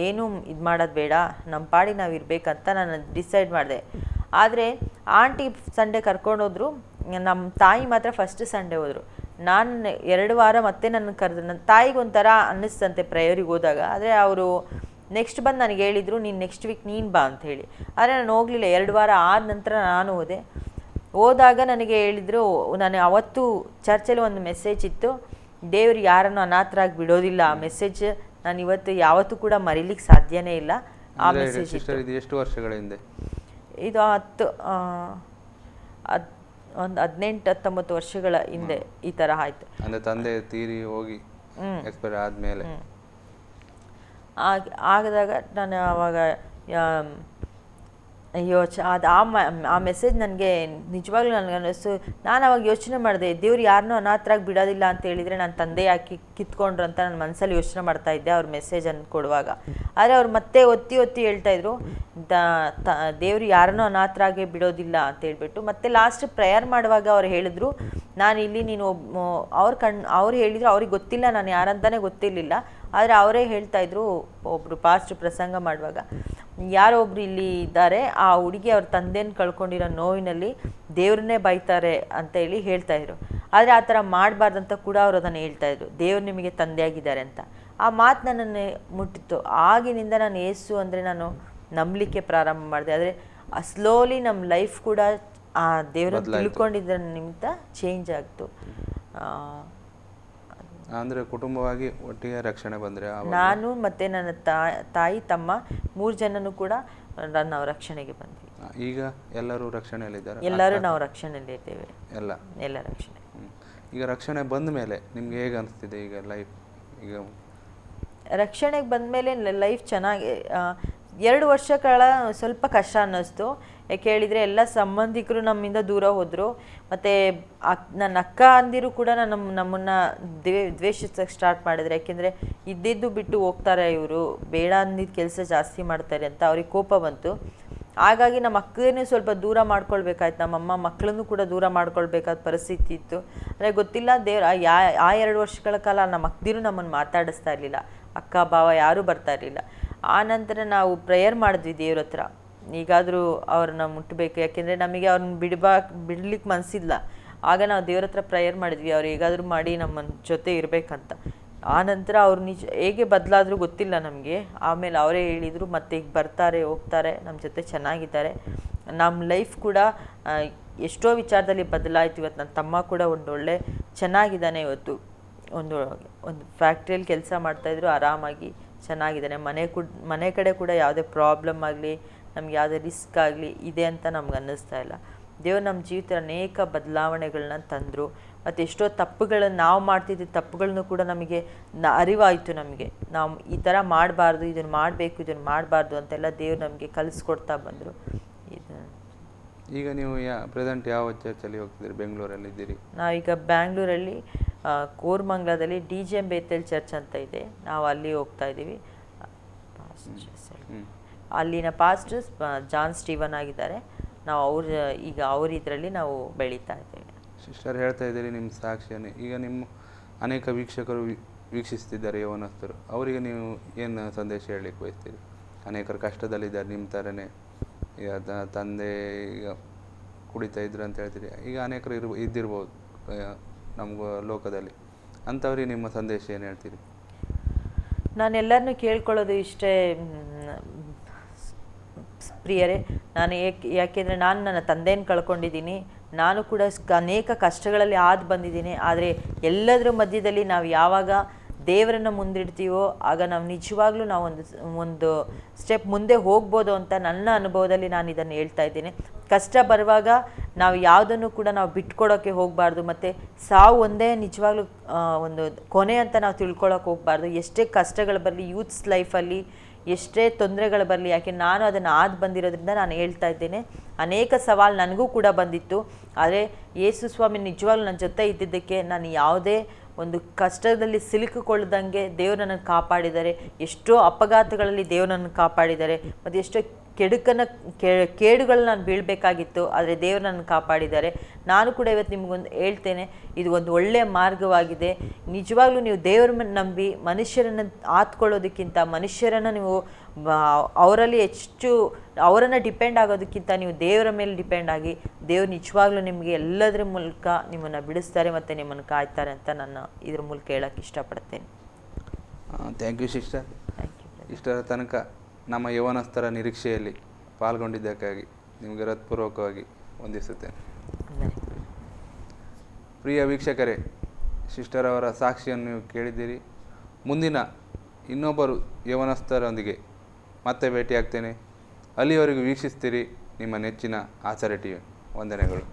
ಏನೂ ಇದು ಮಾಡೋದು ಬೇಡ, ನಮ್ಮ ಪಾಡಿಗೆ ನಾವು ಇರಬೇಕಂತ ನಾನು ಡಿಸೈಡ್ ಮಾಡಿದೆ. ಆದರೆ ಆಂಟಿ ಸಂಡೇ ಕರ್ಕೊಂಡೋದ್ರು, ನಮ್ಮ ತಾಯಿ ಮಾತ್ರ ಫಸ್ಟ್ ಸಂಡೇ ಹೋದರು. ನಾನು 2 ವಾರ ಮತ್ತೆ ನನ್ನ ಕರೆದು, ನನ್ನ ತಾಯಿಗೆ ಒಂಥರ ಅನ್ನಿಸ್ತಂತೆ ಪ್ರೇಯರಿಗೆ ಹೋದಾಗ. ಆದರೆ ಅವರು ನೆಕ್ಸ್ಟ್ ಬಂದು ನನಗೆ ಹೇಳಿದರು, ನೀನು ನೆಕ್ಸ್ಟ್ ವೀಕ್ ನೀನು ಬಾ ಅಂತ ಹೇಳಿ. ಆದರೆ ನಾನು ಹೋಗಲಿಲ್ಲ. 2 ವಾರ ಆದ ನಂತರ ನಾನು ಹೋದಾಗ ನನಗೆ ಹೇಳಿದರು, ನಾನು ಅವತ್ತು ಚರ್ಚಲ್ಲಿ ಒಂದು ಮೆಸೇಜ್ ಇತ್ತು, ದೇವ್ರು ಯಾರನ್ನು ಅನಾಥರಾಗಿ ಬಿಡೋದಿಲ್ಲ. ಆ ಮೆಸೇಜ್ ನಾನು ಇವತ್ತು ಯಾವತ್ತೂ ಕೂಡ ಮರೀಲಿಕ್ಕೆ ಸಾಧ್ಯನೇ ಇಲ್ಲ. ಆ ಮೆಸೇಜ್ ಇದು ಎಷ್ಟು ವರ್ಷಗಳ ಹಿಂದೆ? ಇದು ಒಂದು 18-19 ವರ್ಷಗಳ ಹಿಂದೆ ಈ ಥರ ಆಯಿತು. ಅಂದರೆ ತಂದೆ ತೀರಿ ಹೋಗಿ ಎಕ್ಸ್ಪೈರ್ ಆದಮೇಲೆ ಆಗದಾಗ ನಾನು ಆವಾಗ ಆ ಮೆಸೇಜ್ ನನಗೆ ನಿಜವಾಗ್ಲೂ ನನಗೆ ಅನ್ನಿಸ್ತು. ನಾನು ಅವಾಗ ಯೋಚನೆ ಮಾಡಿದೆ, ದೇವ್ರು ಯಾರನ್ನೂ ಅನಾಥರಾಗಿ ಬಿಡೋದಿಲ್ಲ ಅಂತ ಹೇಳಿದರೆ ನನ್ನ ತಂದೆ ಯಾಕೆ ಕಿತ್ಕೊಂಡ್ರು ಅಂತ ನನ್ನ ಮನಸ್ಸಲ್ಲಿ ಯೋಚನೆ ಮಾಡ್ತಾ ಇದ್ದೆ ಅವ್ರ ಮೆಸೇಜನ್ನು ಕೊಡುವಾಗ. ಆದರೆ ಅವ್ರು ಮತ್ತೆ ಒತ್ತಿ ಹೇಳ್ತಾಯಿದ್ರು, ದೇವ್ರು ಯಾರನ್ನೂ ಅನಾಥರಾಗೆ ಬಿಡೋದಿಲ್ಲ ಅಂತ ಹೇಳ್ಬಿಟ್ಟು. ಮತ್ತು ಲಾಸ್ಟ್ ಪ್ರೇಯರ್ ಮಾಡುವಾಗ ಅವ್ರು ಹೇಳಿದ್ರು, ನಾನು ಇಲ್ಲಿ ನೀನು ಅವ್ರು ಹೇಳಿದ್ರು, ಅವ್ರಿಗೆ ಗೊತ್ತಿಲ್ಲ ನಾನು ಯಾರಂತಾನೆ ಗೊತ್ತಿರಲಿಲ್ಲ. ಆದರೆ ಅವರೇ ಹೇಳ್ತಾಯಿದ್ರು, ಒಬ್ಬರು ಪಾಸ್ಟ್ ಪ್ರಸಂಗ ಮಾಡುವಾಗ, ಯಾರೋ ಒಬ್ರು ಇಲ್ಲಿ ಇದ್ದಾರೆ, ಆ ಹುಡುಗಿ ಅವ್ರ ತಂದೆನ ಕಳ್ಕೊಂಡಿರೋ ನೋವಿನಲ್ಲಿ ದೇವ್ರನ್ನೇ ಬೈತಾರೆ ಅಂತ ಹೇಳಿ ಹೇಳ್ತಾಯಿದ್ರು. ಆದರೆ ಆ ಥರ ಮಾಡಬಾರ್ದಂತ ಕೂಡ ಅವ್ರು ಅದನ್ನು ಹೇಳ್ತಾಯಿದ್ರು, ದೇವ್ರು ನಿಮಗೆ ತಂದೆಯಾಗಿದ್ದಾರೆ ಅಂತ. ಆ ಮಾತು ನನ್ನನ್ನು ಮುಟ್ಟಿತ್ತು. ಆಗಿನಿಂದ ನಾನು ಯೇಸು ಅಂದರೆ ನಾನು ನಂಬಲಿಕ್ಕೆ ಪ್ರಾರಂಭ ಮಾಡಿದೆ. ಆದರೆ ಸ್ಲೋಲಿ ನಮ್ಮ ಲೈಫ್ ಕೂಡ ಆ ದೇವ್ರನ್ನ ತಿಳ್ಕೊಂಡಿದ್ದ ನಿಮಿತ್ತ ಚೇಂಜ್ ಆಗ್ತು. ಅಂದರೆ ಕುಟುಂಬವಾಗಿ ಒಟ್ಟಿಗೆ ರಕ್ಷಣೆ ಬಂದರೆ ನಾನು ಮತ್ತು ನನ್ನ ತಾಯಿ ತಮ್ಮ 3 ಜನನೂ ಕೂಡ ನಾವು ರಕ್ಷಣೆಗೆ ಬಂದ್ವಿ. ಈಗ ಎಲ್ಲರೂ ರಕ್ಷಣೆಯಲ್ಲಿದ್ದಾರೆ? ಎಲ್ಲರೂ ನಾವು ರಕ್ಷಣೆಯಲ್ಲಿ ಇದ್ದೇವೆ. ಎಲ್ಲ ರಕ್ಷಣೆ. ಈಗ ರಕ್ಷಣೆ ಬಂದ ಮೇಲೆ ನಿಮ್ಗೆ ಹೇಗೆ ಅನಿಸ್ತಿದೆ ಈಗ ಲೈಫ್? ಈಗ ರಕ್ಷಣೆಗೆ ಬಂದ ಮೇಲೆ ಲೈಫ್ ಚೆನ್ನಾಗಿ 2 ವರ್ಷಗಳ ಸ್ವಲ್ಪ ಕಷ್ಟ ಅನ್ನಿಸ್ತು. ಯಾಕೆ ಹೇಳಿದರೆ ಎಲ್ಲ ಸಂಬಂಧಿಕರು ನಮ್ಮಿಂದ ದೂರ ಹೋದರು. ಮತ್ತು ನನ್ನ ಅಕ್ಕ ಅಂದಿರು ಕೂಡ ನಮ್ಮನ್ನು ದ್ವೇಷಿಸೋಕ್ಕೆ ಸ್ಟಾರ್ಟ್ ಮಾಡಿದ್ರು. ಯಾಕೆಂದರೆ ಇದ್ದಿದ್ದು ಬಿಟ್ಟು ಹೋಗ್ತಾರೆ ಇವರು, ಬೇಡ ಅಂದಿದ್ದು ಕೆಲಸ ಜಾಸ್ತಿ ಮಾಡ್ತಾರೆ ಅಂತ ಅವ್ರಿಗೆ ಕೋಪ ಬಂತು. ಹಾಗಾಗಿ ನಮ್ಮ ಅಕ್ಕನೂ ಸ್ವಲ್ಪ ದೂರ ಮಾಡ್ಕೊಳ್ಬೇಕಾಯ್ತು. ನಮ್ಮಮ್ಮ ಮಕ್ಕಳನ್ನು ಕೂಡ ದೂರ ಮಾಡ್ಕೊಳ್ಬೇಕಾದ ಪರಿಸ್ಥಿತಿ ಇತ್ತು. ಅಂದರೆ ಗೊತ್ತಿಲ್ಲ ದೇವ್ರು ಆ 2 ವರ್ಷಗಳ ಕಾಲ ನಮ್ಮ ಅಕ್ಕದಿರು ನಮ್ಮನ್ನು ಮಾತಾಡಿಸ್ತಾ ಇರಲಿಲ್ಲ. ಅಕ್ಕ ಭಾವ ಯಾರೂ ಬರ್ತಾ ಇರಲಿಲ್ಲ. ಆ ನಂತರ ನಾವು ಪ್ರೇಯರ್ ಮಾಡಿದ್ವಿ ದೇವ್ರ ಹತ್ರ, ಈಗಾದರೂ ಅವ್ರನ್ನ ಮುಟ್ಟಬೇಕು. ಯಾಕೆಂದರೆ ನಮಗೆ ಅವ್ರನ್ನ ಬಿಡ್ಲಿಕ್ಕೆ ಮನಸ್ಸಿಲ್ಲ. ಆಗ ನಾವು ದೇವ್ರ ಹತ್ರ ಪ್ರೇಯರ್ ಮಾಡಿದ್ವಿ, ಅವ್ರು ಹೇಗಾದರೂ ಮಾಡಿ ನಮ್ಮ ಜೊತೆ ಇರಬೇಕಂತ. ಆ ನಂತರ ಅವ್ರು ಹೇಗೆ ಬದಲಾದರೂ ಗೊತ್ತಿಲ್ಲ ನಮಗೆ. ಆಮೇಲೆ ಅವರೇ ಹೇಳಿದರು, ಮತ್ತೆ ಈಗ ಬರ್ತಾರೆ ಹೋಗ್ತಾರೆ, ನಮ್ಮ ಜೊತೆ ಚೆನ್ನಾಗಿದ್ದಾರೆ. ನಮ್ಮ ಲೈಫ್ ಕೂಡ ಎಷ್ಟೋ ವಿಚಾರದಲ್ಲಿ ಬದಲಾಯಿತು. ಇವತ್ತು ನನ್ನ ತಮ್ಮ ಕೂಡ ಒಳ್ಳೆ ಚೆನ್ನಾಗಿದ್ದಾನೆ. ಇವತ್ತು ಒಂದು ಫ್ಯಾಕ್ಟ್ರಿಯಲ್ಲಿ ಕೆಲಸ ಮಾಡ್ತಾಯಿದ್ರು, ಆರಾಮಾಗಿ ಚೆನ್ನಾಗಿದ್ದಾನೆ. ಮನೆ ಕಡೆ ಕೂಡ ಯಾವುದೇ ಪ್ರಾಬ್ಲಮ್ ಆಗಲಿ, ನಮ್ಗೆ ಯಾವುದೇ ರಿಸ್ಕ್ ಆಗಲಿ ಇದೆ ಅಂತ ನಮ್ಗೆ ಅನ್ನಿಸ್ತಾ ಇಲ್ಲ. ದೇವ್ರು ನಮ್ಮ ಜೀವಿತ ಅನೇಕ ಬದಲಾವಣೆಗಳನ್ನ ತಂದರು. ಮತ್ತು ಎಷ್ಟೋ ತಪ್ಪುಗಳನ್ನು ನಾವು ಮಾಡ್ತಿದ್ದ ತಪ್ಪುಗಳನ್ನು ಕೂಡ ನಮಗೆ ಅರಿವಾಯಿತು. ನಮಗೆ ನಾವು ಈ ಥರ ಮಾಡಬಾರ್ದು, ಇದನ್ನು ಮಾಡಬೇಕು, ಇದನ್ನು ಮಾಡಬಾರ್ದು ಅಂತೆಲ್ಲ ದೇವ್ರು ನಮಗೆ ಕಲಿಸ್ಕೊಡ್ತಾ ಬಂದರು. ಈಗ ನೀವು ಪ್ರೆಸೆಂಟ್ ಯಾವ ಚರ್ಚಲ್ಲಿ ಹೋಗ್ತಿದ್ದೀರಿ? ಬೆಂಗಳೂರಲ್ಲಿ ಇದ್ದೀರಿ? ನಾವೀಗ ಬ್ಯಾಂಗ್ಳೂರಲ್ಲಿ ಕೋರ್ಮಂಗ್ಲದಲ್ಲಿ DGM ಬೇತೇಲ್ ಚರ್ಚ್ ಅಂತ ಇದೆ, ನಾವು ಅಲ್ಲಿ ಹೋಗ್ತಾ ಇದ್ದೀವಿ. ಅಲ್ಲಿನ ಪಾಸ್ಟರ್ ಜಾನ್ ಸ್ಟೀವನ್ ಆಗಿದ್ದಾರೆ. ನಾವು ಅವ್ರ ಇದರಲ್ಲಿ ನಾವು ಬೆಳೀತಾ ಇದ್ದೇವೆ. ಸಿಸ್ಟರ್ ಹೇಳ್ತಾ ಇದ್ದೀರಿ ನಿಮ್ಮ ಸಾಕ್ಷಿಯನ್ನು. ಈಗ ನಿಮ್ಮ ಅನೇಕ ವೀಕ್ಷಕರು ವೀಕ್ಷಿಸ್ತಿದ್ದಾರೆ, ಯವನಸ್ಥರು. ಅವರಿಗೆ ನೀವು ಏನು ಸಂದೇಶ ಹೇಳಲಿಕ್ಕೆ ಬಯಸ್ತೀರಿ? ಅನೇಕರು ಕಷ್ಟದಲ್ಲಿದ್ದಾರೆ ನಿಮ್ಮ ಥರನೇ. ಈಗ ತಂದೆ ಈಗ ಕುಡಿತಾ ಇದ್ರು ಅಂತ ಹೇಳ್ತೀರಿ. ಈಗ ಅನೇಕರು ಇದ್ದಿರ್ಬೋದು ನಮಗೂ ಲೋಕದಲ್ಲಿ. ಅಂಥವ್ರಿಗೆ ನಿಮ್ಮ ಸಂದೇಶ ಏನು ಹೇಳ್ತೀರಿ? ನಾನೆಲ್ಲರನ್ನೂ ಕೇಳ್ಕೊಳ್ಳೋದು ಇಷ್ಟೇ ಪ್ರಿಯರೇ. ನಾನು ಯಾಕೆಂದರೆ ನಾನು ನನ್ನ ತಂದೆಯನ್ನು ಕಳ್ಕೊಂಡಿದ್ದೀನಿ. ನಾನು ಕೂಡ ಅನೇಕ ಕಷ್ಟಗಳಲ್ಲಿ ಬಂದಿದ್ದೀನಿ. ಆದರೆ ಎಲ್ಲದರ ಮಧ್ಯದಲ್ಲಿ ನಾವು ಯಾವಾಗ ದೇವರನ್ನು ಮುಂದಿಡ್ತೀವೋ ಆಗ ನಾವು ನಿಜವಾಗ್ಲೂ ನಾವು ಒಂದು ಸ್ಟೆಪ್ ಮುಂದೆ ಹೋಗ್ಬೋದು ಅಂತ ನನ್ನ ಅನುಭವದಲ್ಲಿ ನಾನು ಇದನ್ನು ಹೇಳ್ತಾ ಇದ್ದೀನಿ. ಕಷ್ಟ ಬರುವಾಗ ನಾವು ಯಾವುದನ್ನು ಕೂಡ ನಾವು ಬಿಟ್ಕೊಡೋಕ್ಕೆ ಹೋಗಬಾರ್ದು. ಮತ್ತು ಸಾವು ಒಂದೇ ನಿಜವಾಗ್ಲೂ ಒಂದು ಕೊನೆ ಅಂತ ನಾವು ತಿಳ್ಕೊಳಕ್ಕೆ ಹೋಗಬಾರ್ದು. ಎಷ್ಟೇ ಕಷ್ಟಗಳು ಬರಲಿ, ಯೂತ್ಸ್ ಲೈಫಲ್ಲಿ ಎಷ್ಟೇ ತೊಂದರೆಗಳು ಬರಲಿ, ಯಾಕೆ ನಾನು ಅದನ್ನು ಬಂದಿರೋದ್ರಿಂದ ನಾನು ಹೇಳ್ತಾ ಇದ್ದೇನೆ. ಅನೇಕ ಸವಾಲು ನನಗೂ ಕೂಡ ಬಂದಿತ್ತು. ಆದರೆ ಯೇಸು ಸ್ವಾಮಿ ನಿಜವಾಗ್ಲೂ ನನ್ನ ಜೊತೆ ಇದ್ದಿದ್ದಕ್ಕೆ ನಾನು ಯಾವುದೇ ಒಂದು ಕಷ್ಟದಲ್ಲಿ ಸಿಲುಕಿಕೊಳ್ಳದಂಗೆ ದೇವರು ನನ್ನನ್ನು ಕಾಪಾಡಿದ್ದಾರೆ. ಎಷ್ಟೋ ಅಪಘಾತಗಳಲ್ಲಿ ದೇವರು ನನ್ನನ್ನು ಕಾಪಾಡಿದ್ದಾರೆ. ಮತ್ತು ಎಷ್ಟೋ ಕೇಡುಗಳು ನಾನು ಬೀಳಬೇಕಾಗಿತ್ತು, ಆದರೆ ದೇವರು ನನ್ನ ಕಾಪಾಡಿದ್ದಾರೆ. ನಾನು ಕೂಡ ಇವತ್ತು ನಿಮಗೊಂದು ಹೇಳ್ತೇನೆ, ಇದು ಒಂದು ಒಳ್ಳೆಯ ಮಾರ್ಗವಾಗಿದೆ. ನಿಜವಾಗ್ಲೂ ನೀವು ದೇವರ ನಂಬಿ ಮನುಷ್ಯರನ್ನು ಆತ್ಕೊಳ್ಳೋದಕ್ಕಿಂತ, ಮನುಷ್ಯರನ್ನು ನೀವು ಅವರಲ್ಲಿ ಹೆಚ್ಚು ಅವರನ್ನು ಡಿಪೆಂಡ್ ಆಗೋದಕ್ಕಿಂತ ನೀವು ದೇವರ ಮೇಲೆ ಡಿಪೆಂಡ್ ಆಗಿ, ದೇವರು ನಿಜವಾಗ್ಲೂ ನಿಮಗೆ ಎಲ್ಲದರ ಮೂಲಕ ನಿಮ್ಮನ್ನು ಬಿಡಿಸ್ತಾರೆ ಮತ್ತು ನಿಮ್ಮನ್ನು ಕಾಯ್ತಾರೆ ಅಂತ ನಾನು ಇದ್ರ ಮೂಲಕ ಹೇಳೋಕ್ಕೆ ಇಷ್ಟಪಡ್ತೇನೆ. Thank you sister. Thank you. ಇಷ್ಟರ ತನಕ ನಮ್ಮ ಯೌವನಸ್ಥರ ನಿರೀಕ್ಷೆಯಲ್ಲಿ ಪಾಲ್ಗೊಂಡಿದ್ದಕ್ಕಾಗಿ ನಿಮಗೆ ಹೃತ್ಪೂರ್ವಕವಾಗಿ ವಂದಿಸುತ್ತೇನೆ. ಪ್ರಿಯ ವೀಕ್ಷಕರೇ, ಸಿಸ್ಟರ್ ಅವರ ಸಾಕ್ಷಿಯನ್ನು ನೀವು ಕೇಳಿದ್ದೀರಿ. ಮುಂದಿನ ಇನ್ನೊಬ್ಬರು ಯೌವನಸ್ಥರೊಂದಿಗೆ ಮತ್ತೆ ಭೇಟಿಯಾಗ್ತೇನೆ. ಅಲ್ಲಿಯವರೆಗೂ ವೀಕ್ಷಿಸ್ತೀರಿ ನಿಮ್ಮ ನೆಚ್ಚಿನ ಆಚಾರ್ಯ ಟಿವಿ. ವಂದನೆಗಳು.